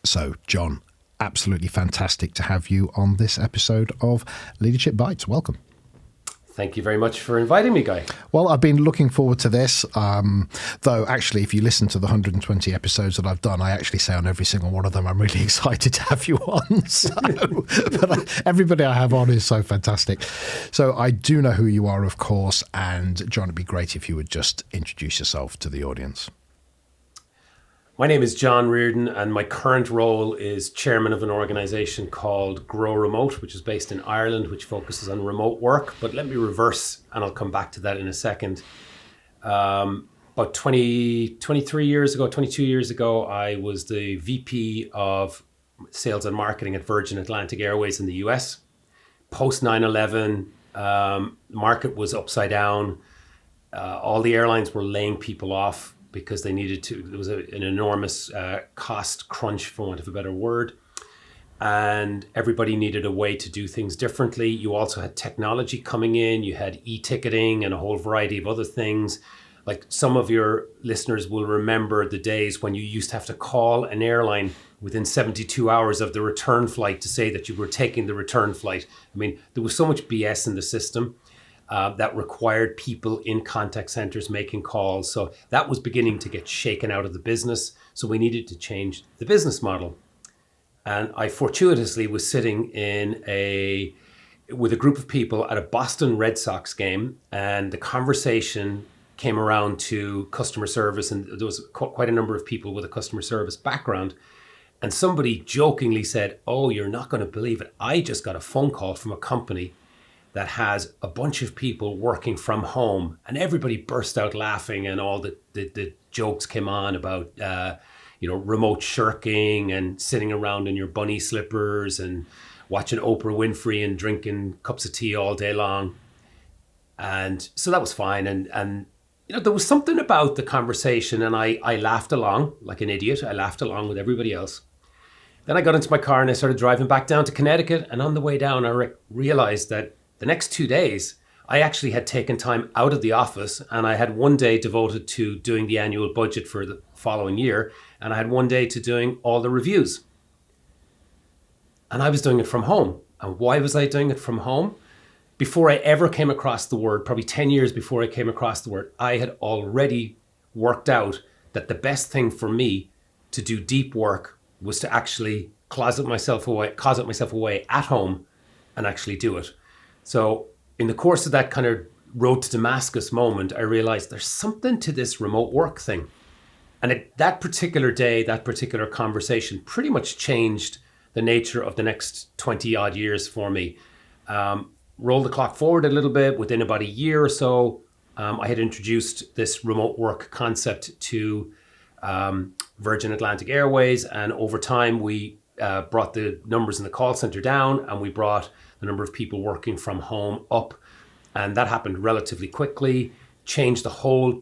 So, Jon, absolutely fantastic to have you on this episode of Leadership Bites. Welcome. Thank you very much for inviting me, Guy. Well, I've been looking forward to this, though actually, if you listen to the 120 episodes that I've done, I actually say on every single one of them, I'm really excited to have you on. But everybody I have on is so fantastic. So I do know who you are, of course, and Jon, it'd be great if you would just introduce yourself to the audience. My name is Jon Riordan, and my current role is chairman of an organization called Grow Remote, which is based in Ireland, which focuses on remote work. But let me reverse, and I'll come back to that in a second. About 22 years ago, I was the VP of sales and marketing at Virgin Atlantic Airways in the US. Post 9/11, the market was upside down. All the airlines were laying people off because they needed to. There was an enormous cost crunch, for want of a better word. And everybody needed a way to do things differently. You also had technology coming in. You had e-ticketing and a whole variety of other things. Like some of your listeners will remember the days when you used to have to call an airline within 72 hours of the return flight to say that you were taking the return flight. I mean, there was so much BS in the system. That required people in contact centers making calls. So that was beginning to get shaken out of the business. So we needed to change the business model. And I fortuitously was sitting with a group of people at a Boston Red Sox game, and the conversation came around to customer service, and there was quite a number of people with a customer service background. And somebody jokingly said, "Oh, you're not going to believe it. I just got a phone call from a company that has a bunch of people working from home." And everybody burst out laughing, and all the jokes came on about, remote shirking and sitting around in your bunny slippers and watching Oprah Winfrey and drinking cups of tea all day long. And so that was fine. And there was something about the conversation, and I laughed along like an idiot. I laughed along with everybody else. Then I got into my car and I started driving back down to Connecticut. And on the way down, I realized that the next 2 days, I actually had taken time out of the office, and I had one day devoted to doing the annual budget for the following year, and I had one day to doing all the reviews. And I was doing it from home. And why was I doing it from home? Before I ever came across the word, probably 10 years before I came across the word, I had already worked out that the best thing for me to do deep work was to actually closet myself away at home and actually do it. So in the course of that kind of road to Damascus moment, I realized there's something to this remote work thing. And that particular day, that particular conversation pretty much changed the nature of the next 20 odd years for me. Roll the clock forward a little bit. Within about a year or so, I had introduced this remote work concept to Virgin Atlantic Airways. And over time, we brought the numbers in the call center down, and we brought the number of people working from home up. And that happened relatively quickly, changed the whole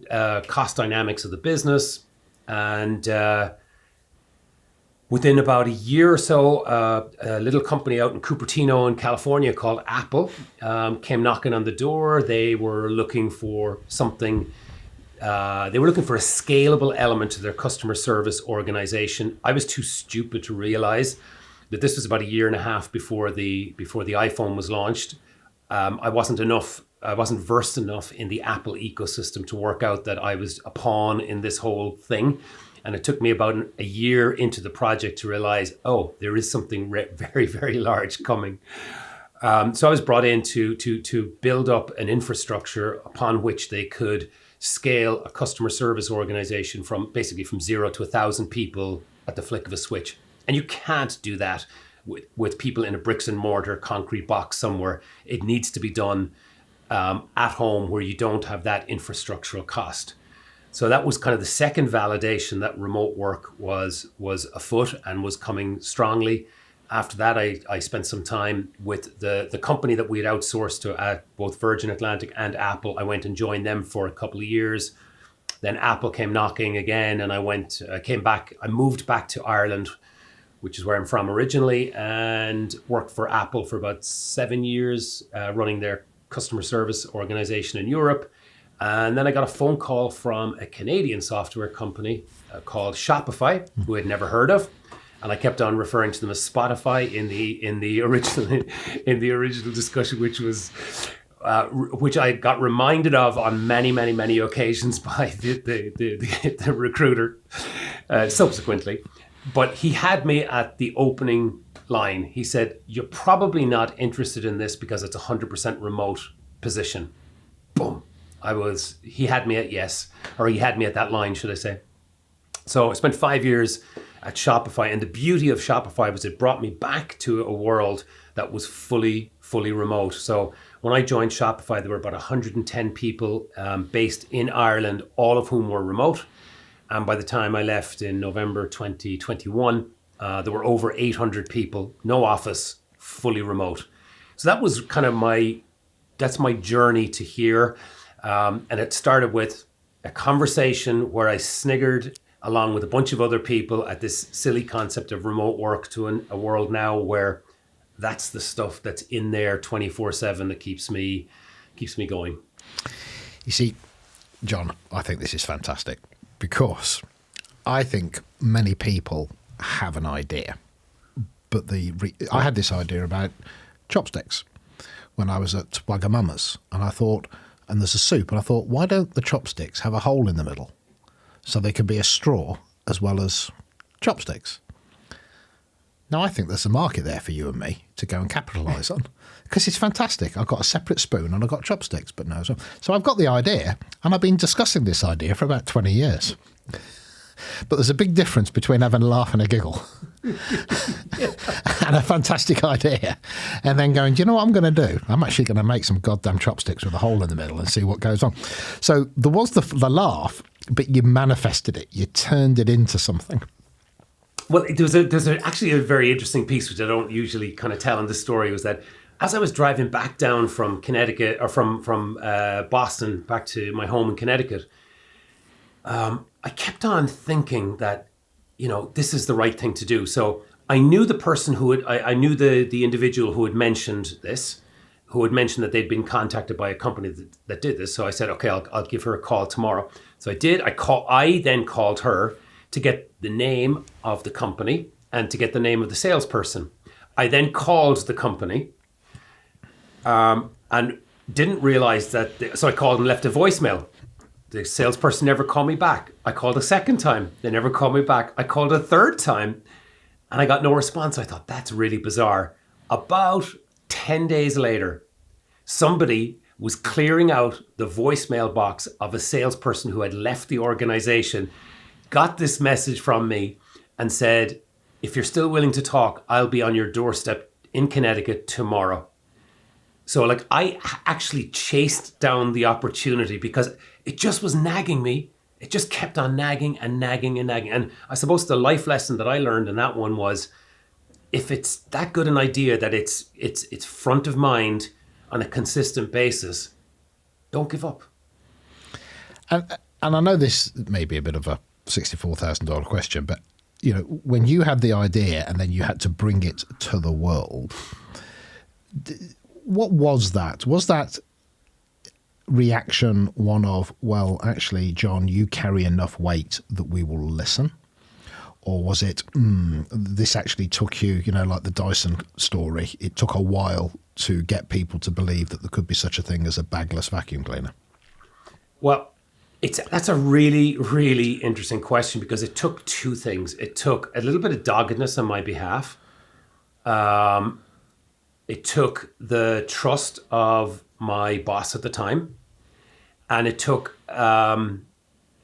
cost dynamics of the business. And within about a year or so, a little company out in Cupertino in California called Apple came knocking on the door. They were looking for something. They were looking for a scalable element to their customer service organization. I was too stupid to realize that this was about a year and a half before the iPhone was launched. I wasn't versed enough in the Apple ecosystem to work out that I was a pawn in this whole thing. And it took me about a year into the project to realize, there is something very, very large coming. So I was brought in to build up an infrastructure upon which they could scale a customer service organization from 0 to 1,000 people at the flick of a switch. And you can't do that with people in a bricks and mortar concrete box somewhere. It needs to be done at home where you don't have that infrastructural cost. So that was kind of the second validation that remote work was afoot and was coming strongly. After that, I spent some time with the company that we had outsourced to at both Virgin Atlantic and Apple. I went and joined them for a couple of years. Then Apple came knocking again, and I moved back to Ireland, which is where I'm from originally, and worked for Apple for about 7 years, running their customer service organization in Europe. And then I got a phone call from a Canadian software company called Shopify, who I'd never heard of. And I kept on referring to them as Spotify in the original discussion, which I got reminded of on many occasions by the recruiter subsequently. But he had me at the opening line. He said, "You're probably not interested in this because it's a 100% remote position." Boom. He had me at yes, or he had me at that line, should I say. So I spent 5 years at Shopify, and the beauty of Shopify was it brought me back to a world that was fully remote. So when I joined Shopify, there were about 110 people based in Ireland, all of whom were remote. And by the time I left in November 2021, there were over 800 people, no office, fully remote. So that was kind of that's my journey to here. And it started with a conversation where I sniggered along with a bunch of other people at this silly concept of remote work to a world now where that's the stuff that's in there 24/7 that keeps me going. You see, John, I think this is fantastic because I think many people have an idea, but I had this idea about chopsticks when I was at Wagamama's, and I thought, and there's a soup, and I thought, why don't the chopsticks have a hole in the middle so they can be a straw as well as chopsticks? Now, I think there's a market there for you and me to go and capitalise on because it's fantastic. I've got a separate spoon and I've got chopsticks, but no. So I've got the idea, and I've been discussing this idea for about 20 years. But there's a big difference between having a laugh and a giggle and a fantastic idea and then going, do you know what I'm going to do? I'm actually going to make some goddamn chopsticks with a hole in the middle and see what goes on. So there was the laugh, but you manifested it. You turned it into something. Well, there's actually a very interesting piece, which I don't usually kind of tell in the story, was that as I was driving back down from Connecticut, or from Boston back to my home in Connecticut, I kept on thinking that, this is the right thing to do. So I knew the person I knew the individual who had mentioned this, who had mentioned that they'd been contacted by a company that did this. So I said, okay, I'll give her a call tomorrow. So I did. I then called her to get the name of the company and to get the name of the salesperson. I then called the company and didn't realize that. So I called and left a voicemail. The salesperson never called me back. I called a second time. They never called me back. I called a third time and I got no response. I thought, that's really bizarre. About 10 days later, somebody was clearing out the voicemail box of a salesperson who had left the organization, got this message from me and said, if you're still willing to talk, I'll be on your doorstep in Connecticut tomorrow. So I actually chased down the opportunity because it just was nagging me. It just kept on nagging and nagging and nagging. And I suppose the life lesson that I learned in that one was, if it's that good an idea that it's front of mind on a consistent basis, don't give up. And I know this may be a bit of a $64,000 question, but when you had the idea and then you had to bring it to the world, what was that? Was that reaction one of, well, actually, John, you carry enough weight that we will listen? Or was it, this actually took you, like the Dyson story, it took a while to get people to believe that there could be such a thing as a bagless vacuum cleaner? Well, that's a really, really interesting question because it took two things. It took a little bit of doggedness on my behalf. It took the trust of my boss at the time. And it took an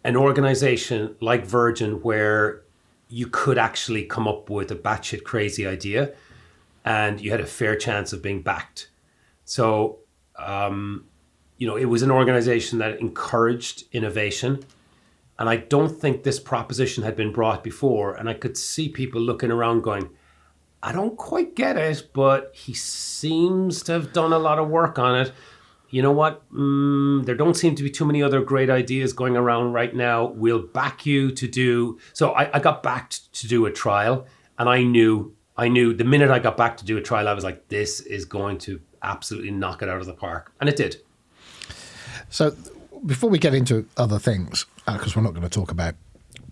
organization like Virgin where you could actually come up with a batshit crazy idea and you had a fair chance of being backed. So, it was an organization that encouraged innovation. And I don't think this proposition had been brought before. And I could see people looking around going, I don't quite get it, but he seems to have done a lot of work on it. You know what? There don't seem to be too many other great ideas going around right now. We'll back you to do. So I got backed to do a trial. And I knew the minute I got back to do a trial, I was like, this is going to absolutely knock it out of the park. And it did. So before we get into other things, because we're not going to talk about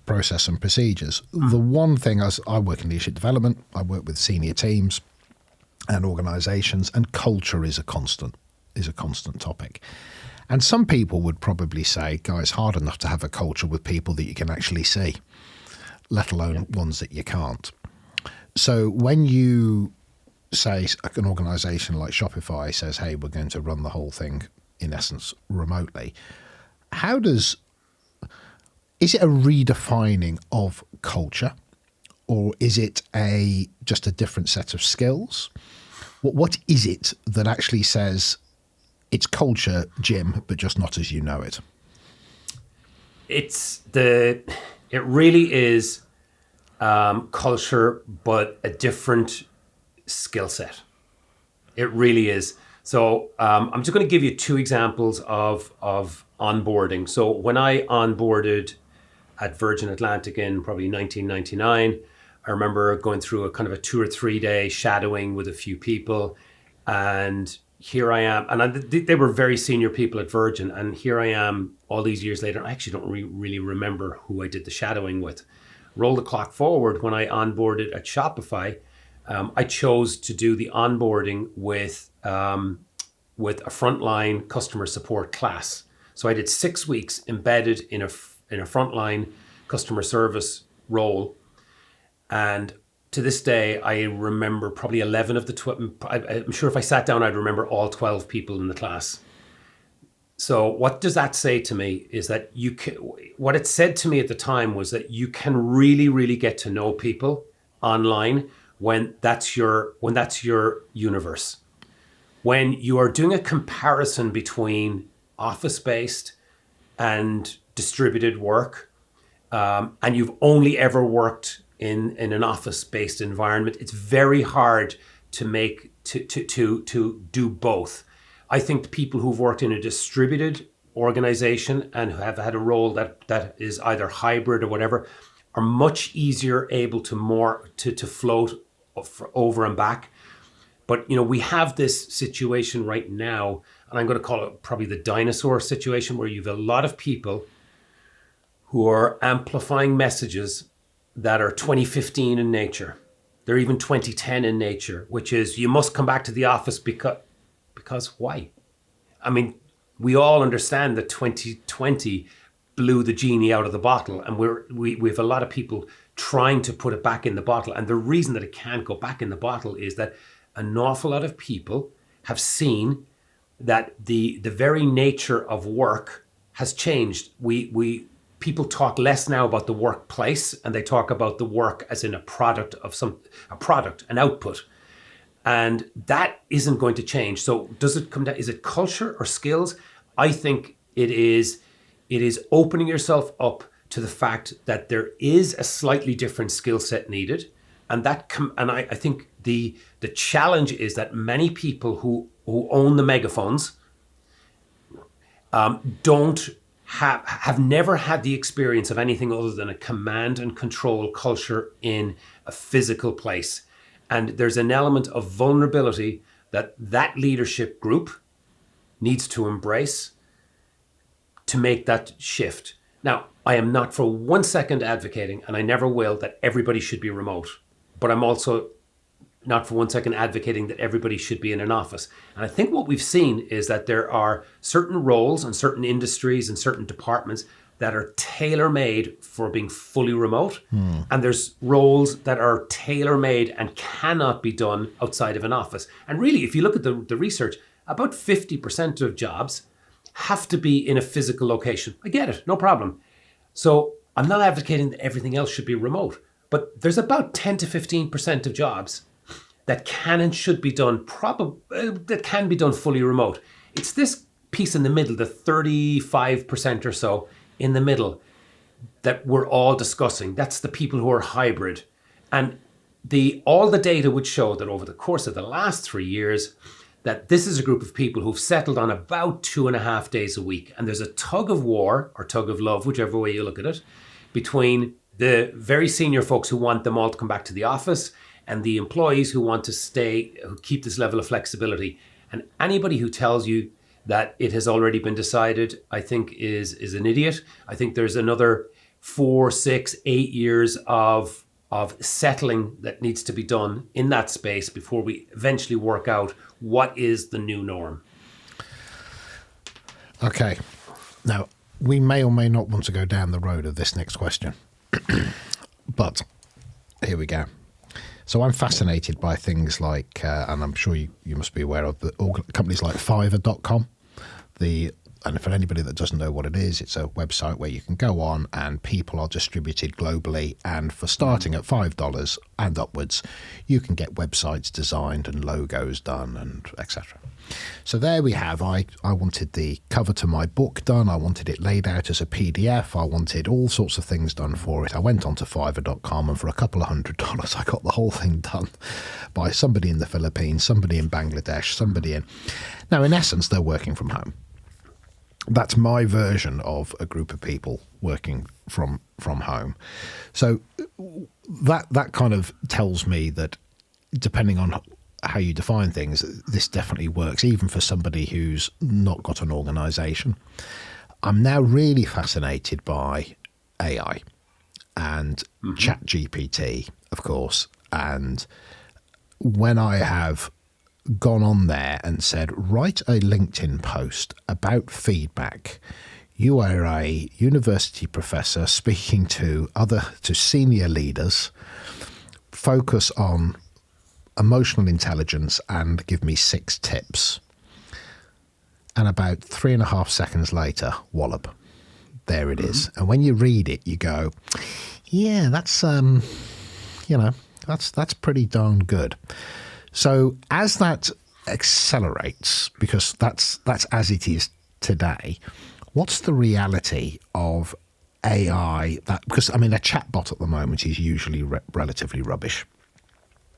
process and procedures. The one thing, as I work in leadership development, I work with senior teams and organizations, and culture is a constant topic. And some people would probably say, guys, hard enough to have a culture with people that you can actually see, let alone ones that you can't. So when you say an organization like Shopify says, hey, we're going to run the whole thing in essence remotely, is it a redefining of culture, or is it just a different set of skills? What is it that actually says it's culture, Jim, but just not as you know it? It really is culture, but a different skill set. It really is. So I'm just going to give you two examples of onboarding. So when I onboarded at Virgin Atlantic in probably 1999, I remember going through a kind of a 2 or 3 day shadowing with a few people, and here I am, and they were very senior people at Virgin, and here I am all these years later. I actually don't really remember who I did the shadowing with. Roll the clock forward, when I onboarded at Shopify, I chose to do the onboarding with a frontline customer support class. So I did 6 weeks embedded in a frontline customer service role, and to this day, I remember probably 11 of the 12. I'm sure if I sat down, I'd remember all 12 people in the class. So what does that say to me is that what it said to me at the time was that you can really, really get to know people online when that's your universe. When you are doing a comparison between office-based and distributed work, and you've only ever worked in an office-based environment, it's very hard to do both. I think people who've worked in a distributed organization and who have had a role that is either hybrid or whatever are much easier able to float over and back. But we have this situation right now, and I'm going to call it probably the dinosaur situation, where you have a lot of people who are amplifying messages that are 2015 in nature. They're even 2010 in nature, which is, you must come back to the office because why? I mean, we all understand that 2020 blew the genie out of the bottle, and we have a lot of people trying to put it back in the bottle. And the reason that it can't go back in the bottle is that an awful lot of people have seen that the very nature of work has changed. People talk less now about the workplace, and they talk about the work as in a product, an output. And that isn't going to change. So does it come down, is it culture or skills? I think it is opening yourself up to the fact that there is a slightly different skill set needed. And I think the challenge is that many people who own the megaphones have never had the experience of anything other than a command and control culture in a physical place. And there's an element of vulnerability that leadership group needs to embrace to make that shift. Now, I am not for 1 second advocating, and I never will, that everybody should be remote. But I'm also not for 1 second advocating that everybody should be in an office. And I think what we've seen is that there are certain roles and certain industries and certain departments that are tailor-made for being fully remote. And there's roles that are tailor-made and cannot be done outside of an office. And really, if you look at the research, about 50% of jobs have to be in a physical location. I get it, no problem. So I'm not advocating that everything else should be remote, but there's about 10 to 15% of jobs that can and should be done that can be done fully remote. It's this piece in the middle, the 35% or so in the middle, that we're all discussing. That's the people who are hybrid. And all the data would show that over the course of the last 3 years, that this is a group of people who've settled on about 2.5 days a week. And there's a tug of war or tug of love, whichever way you look at it, between the very senior folks who want them all to come back to the office and the employees who want to stay, who keep this level of flexibility. And anybody who tells you that it has already been decided, I think is an idiot. I think there's another 4, 6, 8 years of settling that needs to be done in that space before we eventually work out what is the new norm. Okay. Now, we may or may not want to go down the road of this next question. But here we go. So I'm fascinated by things like, and I'm sure you must be aware of, companies like Fiverr.com. And for anybody that doesn't know what it is, it's a website where you can go on and people are distributed globally. And for starting at $5 and upwards, you can get websites designed and logos done and etc. So there we have, I wanted the cover to my book done. I wanted it laid out as a PDF. I wanted all sorts of things done for it. I went on to Fiverr.com and for a couple of $100, I got the whole thing done by somebody in the Philippines, somebody in Bangladesh, somebody in... Now, in essence, they're working from home. That's my version of a group of people working from home. So that kind of tells me that depending on how you define things, this definitely works, even for somebody who's not got an organisation. I'm now really fascinated by AI and ChatGPT, of course. And when I have gone on there and said, write a LinkedIn post about feedback. You are a university professor speaking to senior leaders, focus on emotional intelligence and give me 6 tips. And about 3.5 seconds later, wallop, there it is. And when you read it, you go, yeah, that's, that's pretty darn good. So as that accelerates, because that's as it is today, what's the reality of AI? Because, I mean, a chatbot at the moment is usually relatively rubbish.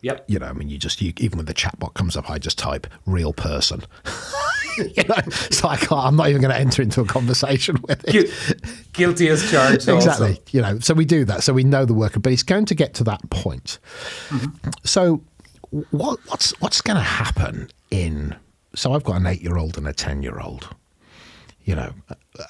Yep. You know, I mean, even when the chatbot comes up, I just type real person. So I'm not even going to enter into a conversation with it. Guilty as charged. Exactly. Also. So we do that. So we know the worker, but it's going to get to that point. So what's going to happen so I've got an 8-year-old and a 10-year-old,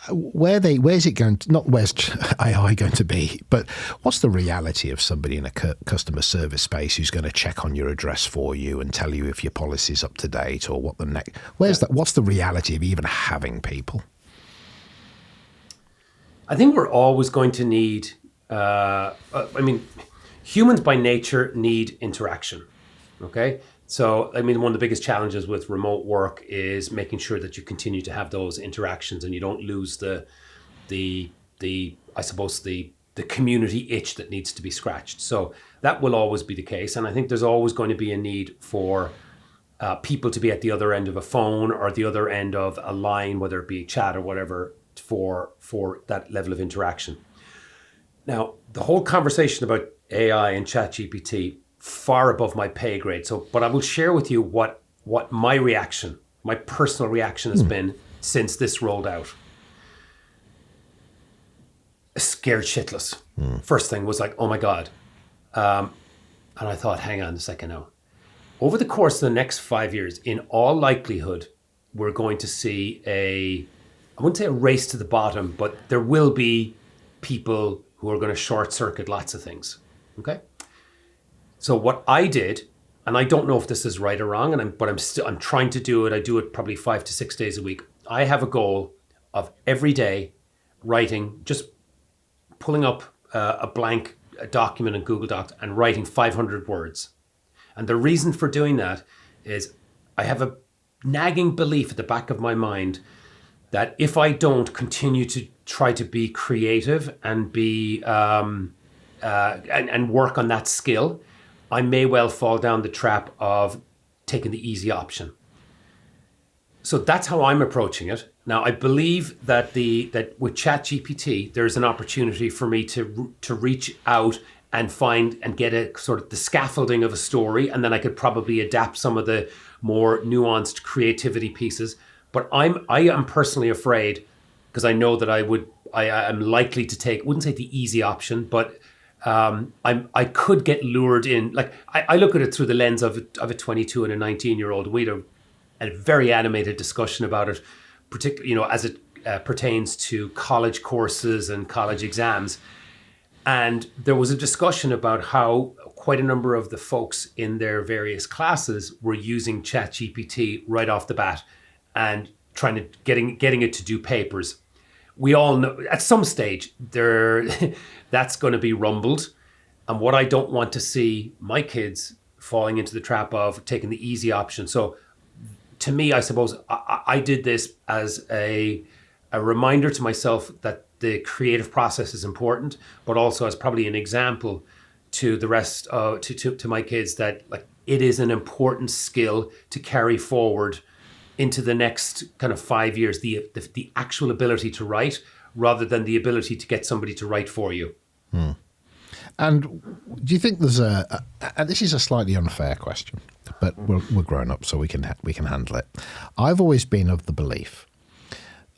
where's it going to, not where's AI going to be, but what's the reality of somebody in a customer service space who's going to check on your address for you and tell you if your policy's up to date or what what's the reality of even having people? I think we're always going to need, humans by nature need interaction. Okay. So, I mean, one of the biggest challenges with remote work is making sure that you continue to have those interactions and you don't lose the community itch that needs to be scratched. So that will always be the case. And I think there's always going to be a need for people to be at the other end of a phone or the other end of a line, whether it be chat or whatever, for that level of interaction. Now, the whole conversation about AI and ChatGPT, far above my pay grade. But I will share with you what my personal reaction has been since this rolled out. Scared shitless. First thing was like, oh my God. And I thought, hang on a second now. Over the course of the next 5 years, in all likelihood, we're going to see I wouldn't say a race to the bottom, but there will be people who are going to short circuit lots of things. Okay. So what I did, and I don't know if this is right or wrong, but I'm trying to do it. I do it probably 5 to 6 days a week. I have a goal of every day writing, just pulling up a blank document in Google Docs and writing 500 words. And the reason for doing that is I have a nagging belief at the back of my mind that if I don't continue to try to be creative and be and work on that skill, I may well fall down the trap of taking the easy option. So that's how I'm approaching it. Now, I believe that with ChatGPT, there's an opportunity for me to reach out and find and get a sort of the scaffolding of a story, and then I could probably adapt some of the more nuanced creativity pieces. But I am personally afraid, because I know that I'm likely to take, wouldn't say the easy option, but I could get lured in. Like I look at it through the lens of a 22 and a 19-year-old. We had a very animated discussion about it, particularly as it pertains to college courses and college exams. And there was a discussion about how quite a number of the folks in their various classes were using ChatGPT right off the bat and trying to getting it to do papers. We all know at some stage there that's going to be rumbled. And what I don't want to see my kids falling into the trap of taking the easy option. So to me, I suppose I did this as a reminder to myself that the creative process is important, but also as probably an example to the rest of to my kids that like it is an important skill to carry forward into the next kind of 5 years, the actual ability to write rather than the ability to get somebody to write for you. And do you think there's and this is a slightly unfair question, but we're grown up, so we can handle it. I've always been of the belief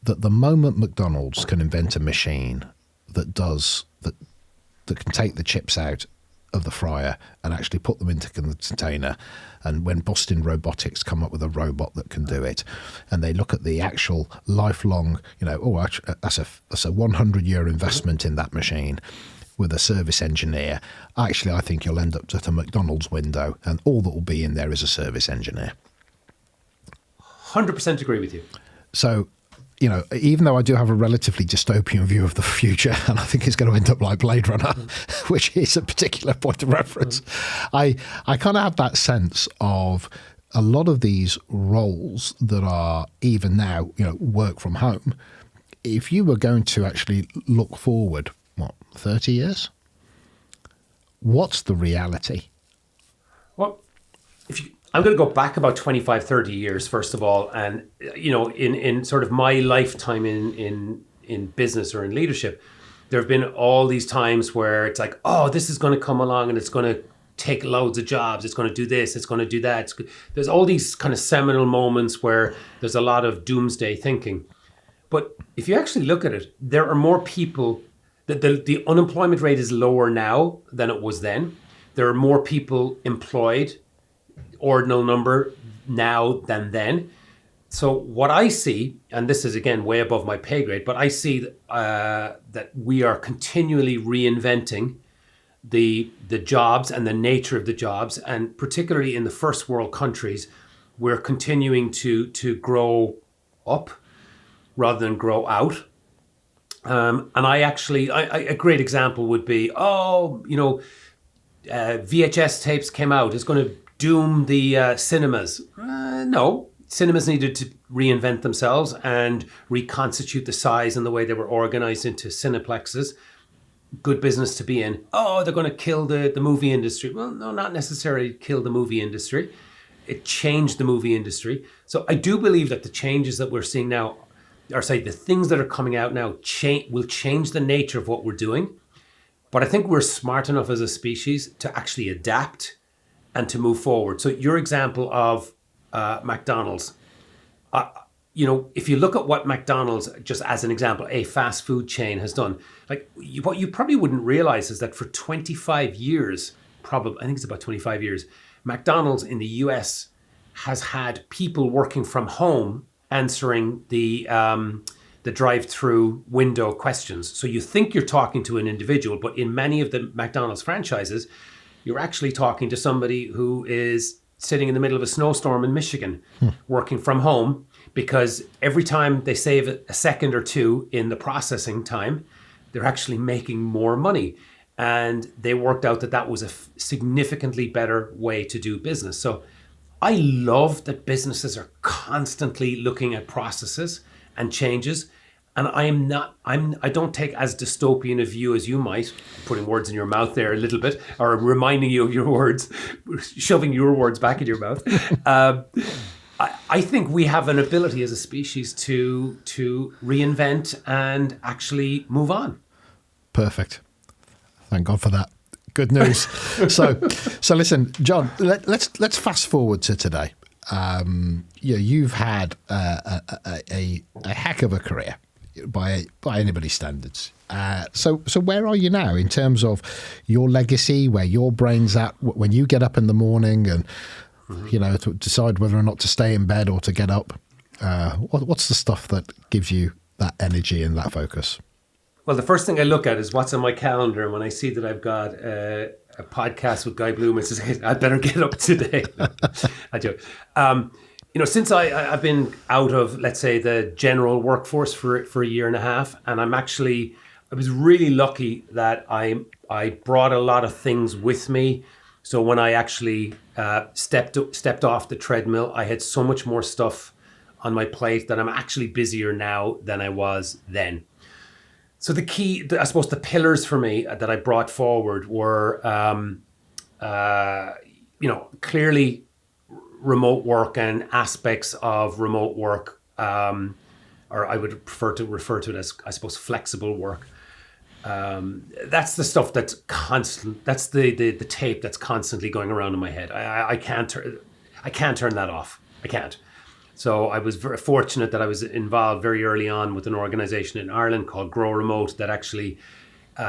that the moment McDonald's can invent a machine that can take the chips out of the fryer and actually put them into the container, and when Boston Robotics come up with a robot that can do it, and they look at the actual lifelong, that's a 100-year investment in that machine with a service engineer. Actually, I think you'll end up at a McDonald's window and all that will be in there is a service engineer. 100% agree with you. So, even though I do have a relatively dystopian view of the future, and I think it's going to end up like Blade Runner, which is a particular point of reference, I kind of have that sense of a lot of these roles that are even now, work from home. If you were going to actually look forward, 30 years? What's the reality? Well, I'm going to go back about 25, 30 years, first of all. And, in sort of my lifetime in business or in leadership, there have been all these times where it's like, oh, this is going to come along and it's going to take loads of jobs. It's going to do this. It's going to do that. There's all these kind of seminal moments where there's a lot of doomsday thinking. But if you actually look at it, there are more people. The unemployment rate is lower now than it was then. There are more people employed, ordinal number now than then. So what I see, and this is again way above my pay grade, but I see that we are continually reinventing the jobs and the nature of the jobs, and particularly in the first world countries, we're continuing to grow up rather than grow out. And a great example would be, VHS tapes came out. It's going to doom the cinemas. No, cinemas needed to reinvent themselves and reconstitute the size and the way they were organized into cineplexes. Good business to be in. Oh, they're going to kill the movie industry. Well, no, not necessarily kill the movie industry. It changed the movie industry. So I do believe that the changes that we're seeing now, the things that are coming out now will change the nature of what we're doing. But I think we're smart enough as a species to actually adapt and to move forward. So your example of McDonald's, if you look at what McDonald's, just as an example, a fast food chain has done, what you probably wouldn't realize is that for 25 years, I think it's about 25 years, McDonald's in the US has had people working from home answering the drive-through window questions. So you think you're talking to an individual, but in many of the McDonald's franchises, you're actually talking to somebody who is sitting in the middle of a snowstorm in Michigan, working from home, because every time they save a second or two in the processing time, they're actually making more money. And they worked out that was a significantly better way to do business. So I love that businesses are constantly looking at processes and changes. And I don't take as dystopian a view as you might, putting words in your mouth there a little bit, or reminding you of your words, shoving your words back in your mouth. I think we have an ability as a species to reinvent and actually move on. Perfect. Thank God for that. Good news. So listen, Jon. Let's fast forward to today. You've had a heck of a career by anybody's standards. So where are you now in terms of your legacy? Where your brain's at when you get up in the morning and to decide whether or not to stay in bed or to get up? What's the stuff that gives you that energy and that focus? Well, the first thing I look at is what's on my calendar. And when I see that I've got a podcast with Guy Bloom, it says, I better get up today. No, I joke. Since I've been out of, let's say, the general workforce for a year and a half, and I was really lucky that I brought a lot of things with me. So when I actually stepped off the treadmill, I had so much more stuff on my plate that I'm actually busier now than I was then. So the key, I suppose, the pillars for me that I brought forward were, clearly remote work and aspects of remote work, or I would prefer to refer to it as, I suppose, flexible work. That's the stuff that's constant. That's the tape that's constantly going around in my head. I can't turn that off. I can't. So I was very fortunate that I was involved very early on with an organization in Ireland called Grow Remote that actually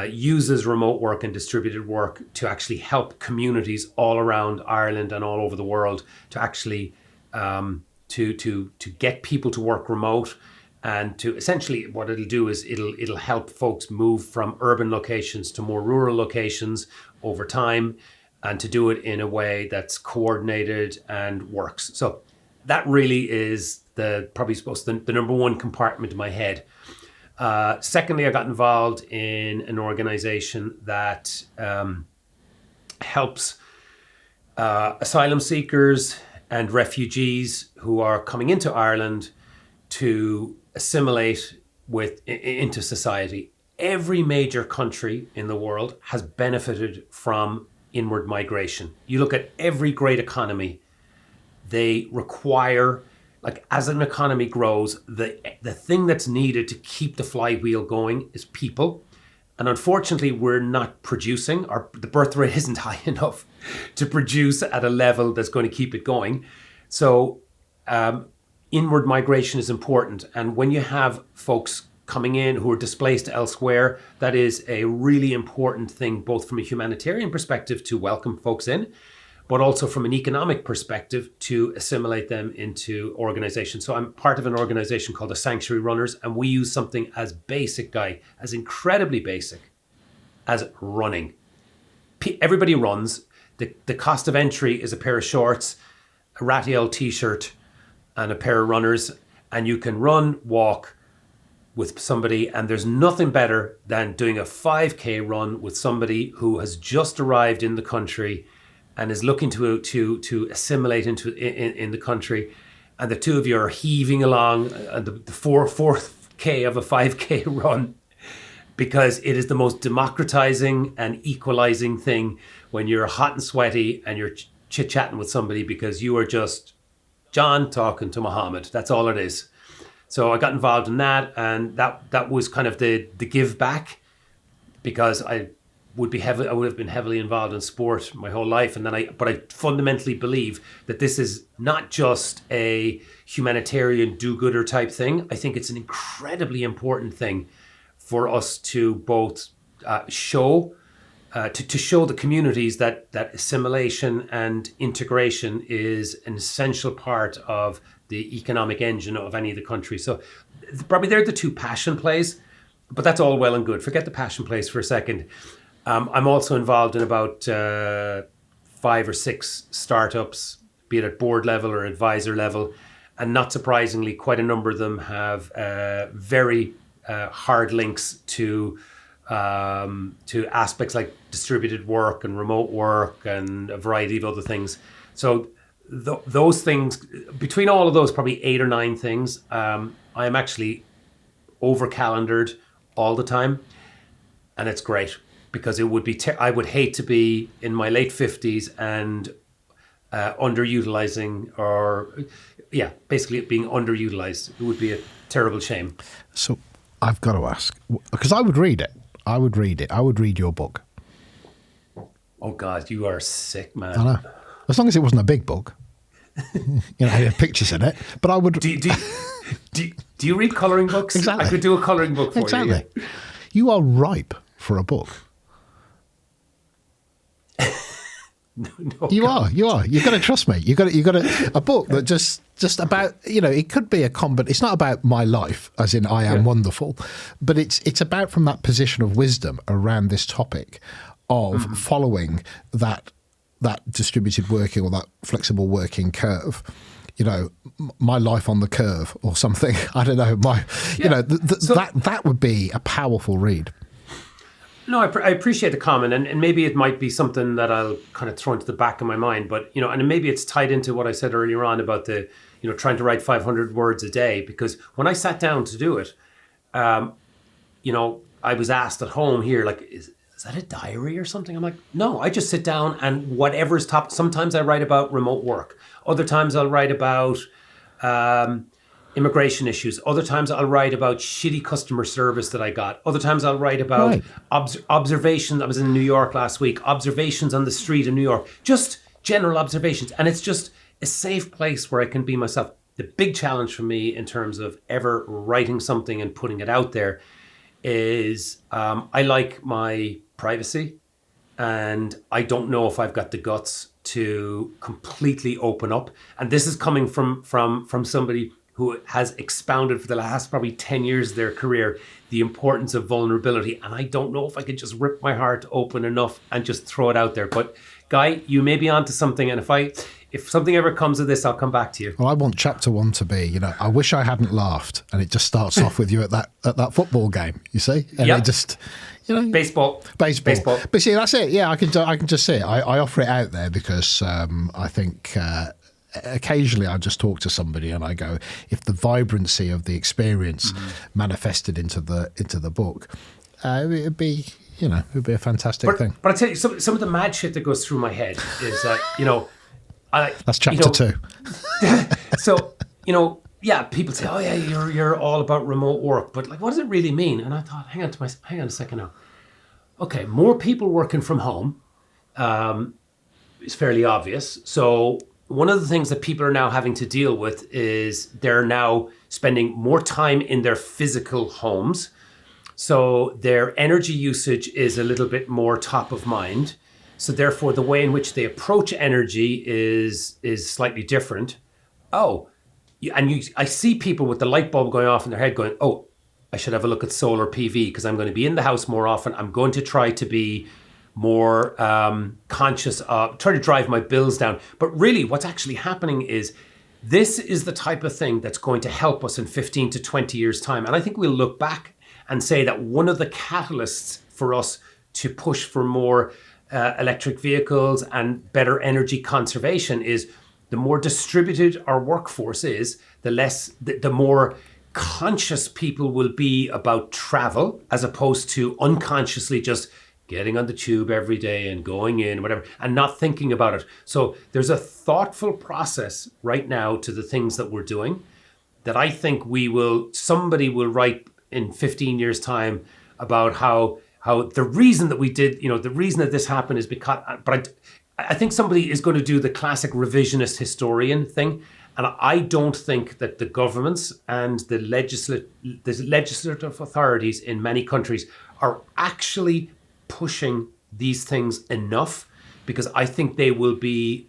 uses remote work and distributed work to actually help communities all around Ireland and all over the world to actually to get people to work remote, and to essentially what it'll do is it'll help folks move from urban locations to more rural locations over time, and to do it in a way that's coordinated and works. So that really is the number one compartment in my head. Secondly, I got involved in an organization that helps asylum seekers and refugees who are coming into Ireland to assimilate into society. Every major country in the world has benefited from inward migration. You look at every great economy, they require, like, as an economy grows, the thing that's needed to keep the flywheel going is people. And unfortunately, we're not producing, or the birth rate isn't high enough to produce at a level that's going to keep it going. So inward migration is important. And when you have folks coming in who are displaced elsewhere, that is a really important thing, both from a humanitarian perspective to welcome folks in, but also from an economic perspective to assimilate them into organizations. So I'm part of an organization called the Sanctuary Runners, and we use something as basic, Guy, as incredibly basic as running. Everybody runs. The cost of entry is a pair of shorts, a ratty old t-shirt, and a pair of runners, and you can run, walk with somebody, and there's nothing better than doing a 5K run with somebody who has just arrived in the country and is looking to assimilate in the country, and the two of you are heaving along the 4K of a 5K run, because it is the most democratizing and equalizing thing when you're hot and sweaty and you're chit-chatting with somebody, because you are just John talking to Muhammad. That's all it is. So I got involved in that, and that was kind of the give back, because I would have been heavily involved in sport my whole life, but I fundamentally believe that this is not just a humanitarian do-gooder type thing. I think it's an incredibly important thing for us to both show the communities that assimilation and integration is an essential part of the economic engine of any of the countries. So probably they're the two passion plays, but that's all well and good. Forget the passion plays for a second. I'm also involved in about 5 or 6 startups, be it at board level or advisor level. And not surprisingly, quite a number of them have very hard links to aspects like distributed work and remote work and a variety of other things. So those things, between all of those, probably 8 or 9 things, I'm actually over calendared all the time. And it's great, because it would be, I would hate to be in my late 50s and underutilizing, or basically being underutilized. It would be a terrible shame. So I've got to ask, because I would read it. I would read your book. Oh God, you are sick, man. I know. As long as it wasn't a big book. It had pictures in it. But I would. Do you read colouring books? Exactly. I could do a colouring book for you. Exactly. You are ripe for a book. No, You are. You've got to trust me. You've got a book that just about, it could be it's not about my life, as in I am wonderful, but it's about from that position of wisdom around this topic of following that distributed working or that flexible working curve. My life on the curve or something. I don't know. That would be a powerful read. No, I appreciate the comment, and maybe it might be something that I'll kind of throw into the back of my mind. But and maybe it's tied into what I said earlier on about the trying to write 500 words a day. Because when I sat down to do it, I was asked at home here, like, is that a diary or something? I'm like, no, I just sit down and whatever's top. Sometimes I write about remote work. Other times I'll write about immigration issues. Other times I'll write about shitty customer service that I got. Other times I'll write about observations. I was in New York last week. Observations on the street in New York. Just general observations. And it's just a safe place where I can be myself. The big challenge for me in terms of ever writing something and putting it out there is I like my privacy. And I don't know if I've got the guts to completely open up. And this is coming from somebody who has expounded for the last probably 10 years of their career the importance of vulnerability. And I don't know if I could just rip my heart open enough and just throw it out there. But Guy, you may be onto something. And if something ever comes of this, I'll come back to you. Well, I want chapter 1 to be, I wish I hadn't laughed. And it just starts off with you at that football game, you see? And it just... Baseball. But see, that's it. Yeah, I can just see it. I offer it out there because I think occasionally I just talk to somebody and I go, if the vibrancy of the experience manifested into the book, it would be a fantastic thing. But I tell you, some of the mad shit that goes through my head is that that's chapter 2. So yeah, people say, "Oh yeah, you're all about remote work," but like, what does it really mean? And I thought, hang on a second now. Okay, more people working from home is fairly obvious. So one of the things that people are now having to deal with is they're now spending more time in their physical homes. So their energy usage is a little bit more top of mind. So therefore, the way in which they approach energy is slightly different. I see people with the light bulb going off in their head going, oh, I should have a look at solar PV because I'm going to be in the house more often. I'm going to try to be more conscious of, try to drive my bills down. But really what's actually happening is this is the type of thing that's going to help us in 15 to 20 years' time. And I think we'll look back and say that one of the catalysts for us to push for more electric vehicles and better energy conservation is the more distributed our workforce is, the more conscious people will be about travel, as opposed to unconsciously just getting on the tube every day and going in, whatever, and not thinking about it. So there's a thoughtful process right now to the things that we're doing that I think somebody will write in 15 years' time about how the reason that we did, the reason that this happened is because, but I think somebody is going to do the classic revisionist historian thing. And I don't think that the governments and the legislative authorities in many countries are actually pushing these things enough, because I think they will be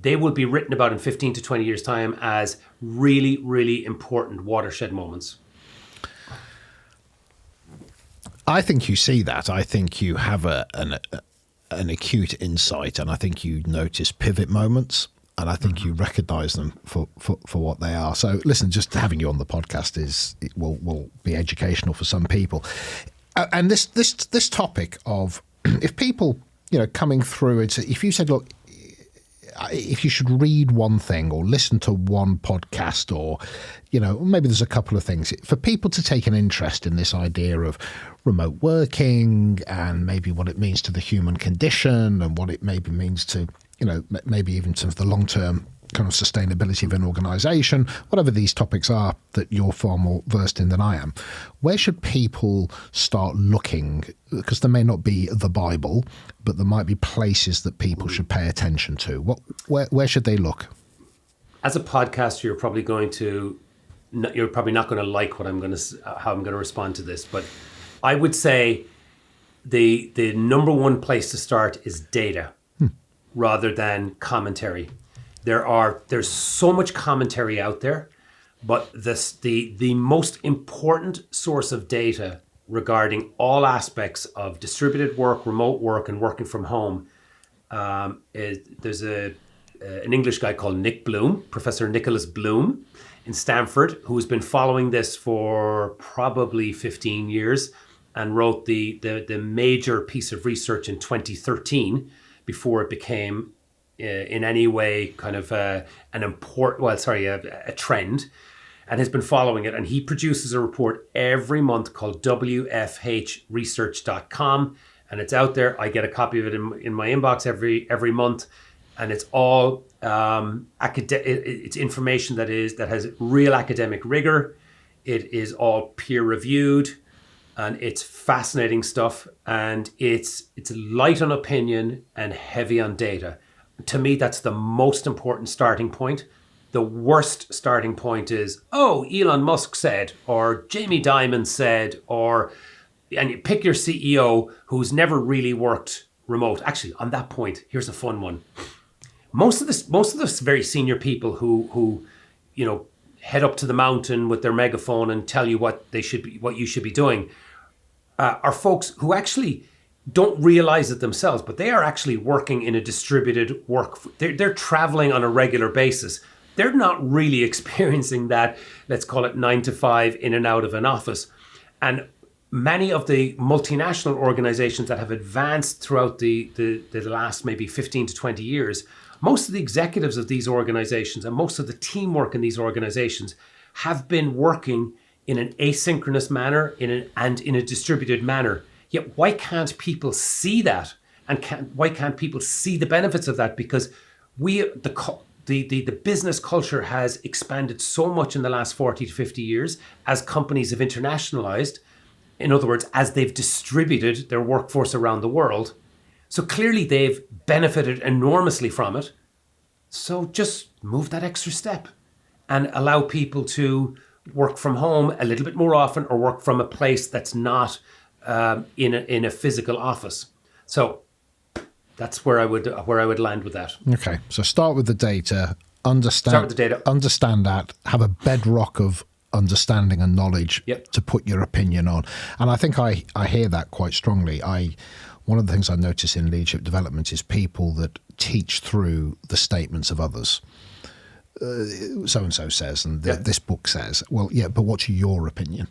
written about in 15 to 20 years' time as really, really important watershed moments. I think you see that. I think you have an acute insight, and I think you notice pivot moments, and I think you recognise them for what they are. So, listen, just having you on the podcast will be educational for some people. And this topic of if people coming through it, if you said, look, if you should read one thing or listen to one podcast, or maybe there's a couple of things for people to take an interest in this idea of remote working and maybe what it means to the human condition and what it maybe means to maybe even to the long-term kind of sustainability of an organization, whatever these topics are that you're far more versed in than I am. Where should people start looking? Because there may not be the Bible, but there might be places that people should pay attention to. Where should they look? As a podcaster, you're probably not going to like how I'm going to respond to this, but I would say the number one place to start is data. rather than commentary. There's so much commentary out there, but the most important source of data regarding all aspects of distributed work, remote work, and working from home there's an English guy called Nick Bloom, Professor Nicholas Bloom in Stanford, who's been following this for probably 15 years and wrote the major piece of research in 2013 before it became in any way kind of a trend, and has been following it. And he produces a report every month called WFHresearch.com, and it's out there. I get a copy of it in my inbox every month, and it's all it's information that has real academic rigor. It is all peer reviewed, and it's fascinating stuff. And it's light on opinion and heavy on data. To me, that's the most important starting point. The worst starting point is, oh, Elon Musk said, or Jamie Dimon said, and you pick your CEO who's never really worked remote. Actually, on that point, here's a fun one. Most of the very senior people who head up to the mountain with their megaphone and tell you what you should be doing are folks who actually don't realize it themselves, but they are actually working in a distributed work. They're traveling on a regular basis. They're not really experiencing that, let's call it 9 to 5 in and out of an office. And many of the multinational organizations that have advanced throughout the last maybe 15 to 20 years, most of the executives of these organizations and most of the teamwork in these organizations have been working in an asynchronous manner and in a distributed manner. Yet why can't people see that? And why can't people see the benefits of that? Because the business culture has expanded so much in the last 40 to 50 years as companies have internationalized. In other words, as they've distributed their workforce around the world. So clearly they've benefited enormously from it. So just move that extra step and allow people to work from home a little bit more often, or work from a place that's not in a physical office. So that's where I would land with that. Okay, so start with the data, understand that, have a bedrock of understanding and knowledge to put your opinion on. And I think I hear that quite strongly. One of the things I notice in leadership development is people that teach through the statements of others. So-and-so says, and this book says, well, yeah, but what's your opinion?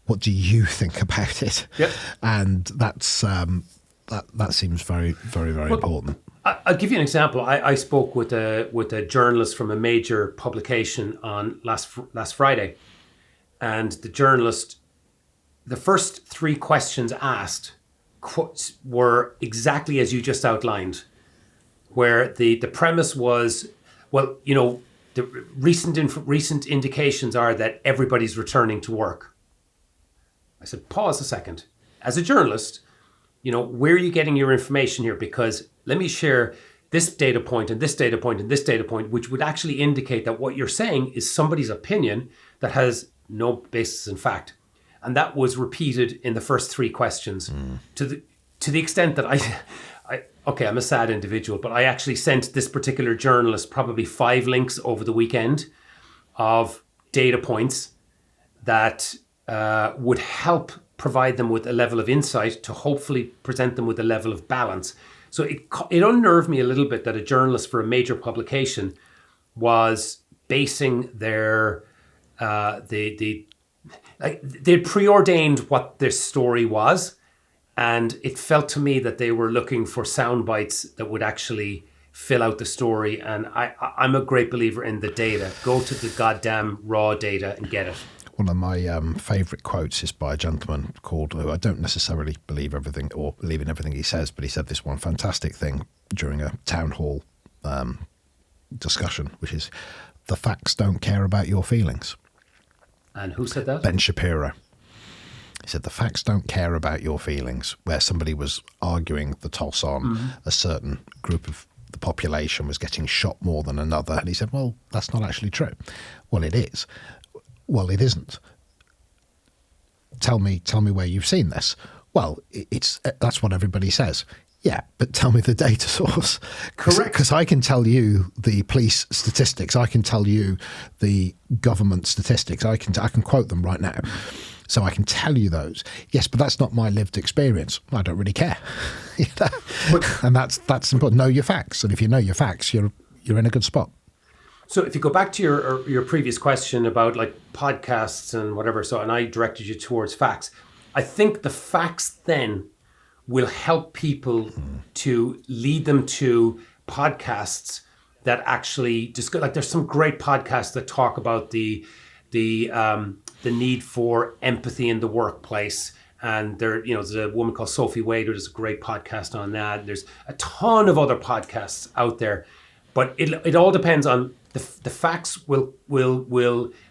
What do you think about it? Yep. And that's that seems very, very, very important. I'll give you an example. I spoke with a journalist from a major publication on last Friday, and the journalist, the first 3 questions asked were exactly as you just outlined, where the premise was, well, the recent indications are that everybody's returning to work. I said, pause a second. As a journalist, where are you getting your information here? Because let me share this data point and this data point and this data point, which would actually indicate that what you're saying is somebody's opinion that has no basis in fact. And that was repeated in the first 3 questions to the extent that I'm a sad individual, but I actually sent this particular journalist probably 5 links over the weekend of data points that would help provide them with a level of insight to hopefully present them with a level of balance. So it unnerved me a little bit that a journalist for a major publication was basing their they'd preordained what their story was, and it felt to me that they were looking for sound bites that would actually fill out the story. And I'm a great believer in the data. Go to the goddamn raw data and get it. One of my favourite quotes is by a gentleman who I don't necessarily believe in everything he says, but he said this one fantastic thing during a town hall discussion, which is, the facts don't care about your feelings. And who said that? Ben Shapiro. He said, the facts don't care about your feelings, where somebody was arguing the toss on a certain group of the population was getting shot more than another. And he said, well, that's not actually true. Well, it is. Well, it isn't. Tell me where you've seen this. Well, that's what everybody says. Yeah, but tell me the data source. Correct. Because I can tell you the police statistics. I can tell you the government statistics. I can quote them right now. So I can tell you those. Yes, but that's not my lived experience. I don't really care. You know? And that's important. Know your facts. And if you know your facts, you're in a good spot. So if you go back to your previous question about like podcasts and whatever, and I directed you towards facts. I think the facts then will help people to lead them to podcasts that actually discuss. Like there's some great podcasts that talk about the need for empathy in the workplace. And there's a woman called Sophie Wade who does a great podcast on that. There's a ton of other podcasts out there, but it all depends on the facts will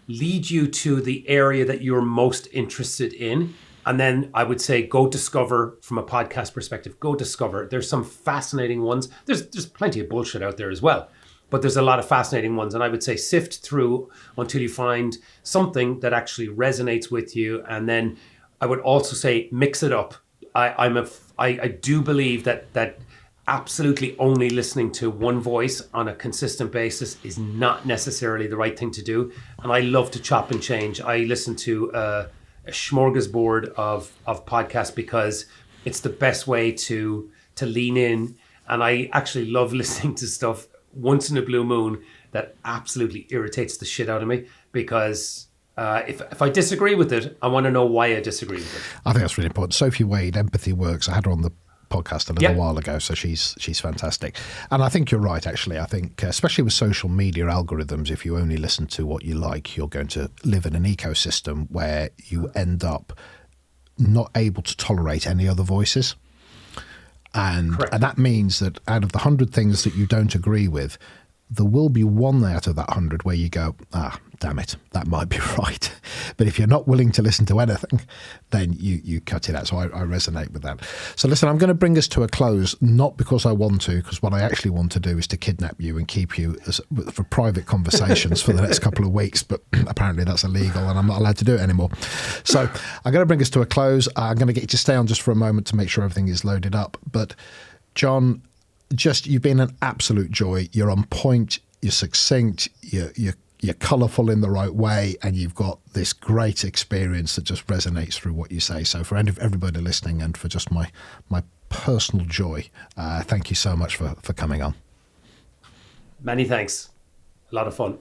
lead you to the area that you're most interested in. And then I would say go discover from a podcast perspective, go discover. There's some fascinating ones. There's plenty of bullshit out there as well, but there's a lot of fascinating ones. And I would say sift through until you find something that actually resonates with you. And then I would also say mix it up. I do believe that absolutely only listening to one voice on a consistent basis is not necessarily the right thing to do. And I love to chop and change. I listen to a smorgasbord of podcasts because it's the best way to lean in. And I actually love listening to stuff once in a blue moon that absolutely irritates the shit out of me because if I disagree with it, I want to know why I disagree with it. I think that's really important. Sophie Wade, Empathy Works. I had her on the podcast a little while ago, so she's fantastic. And I think you're right, actually. I think especially with social media algorithms, if you only listen to what you like, you're going to live in an ecosystem where you end up not able to tolerate any other voices. And that means that out of the 100 things that you don't agree with, there will be one out of that 100 where you go, damn it, that might be right. But if you're not willing to listen to anything, then you cut it out. So I resonate with that. So listen, I'm going to bring us to a close, not because I want to, because what I actually want to do is to kidnap you and keep you for private conversations for the next couple of weeks. But apparently that's illegal and I'm not allowed to do it anymore. So I'm going to bring us to a close. I'm going to get you to stay on just for a moment to make sure everything is loaded up. But Jon, you've been an absolute joy. You're on point. You're succinct. You're colourful in the right way, and you've got this great experience that just resonates through what you say. So for everybody listening, and for just my personal joy, thank you so much for coming on. Many thanks. A lot of fun.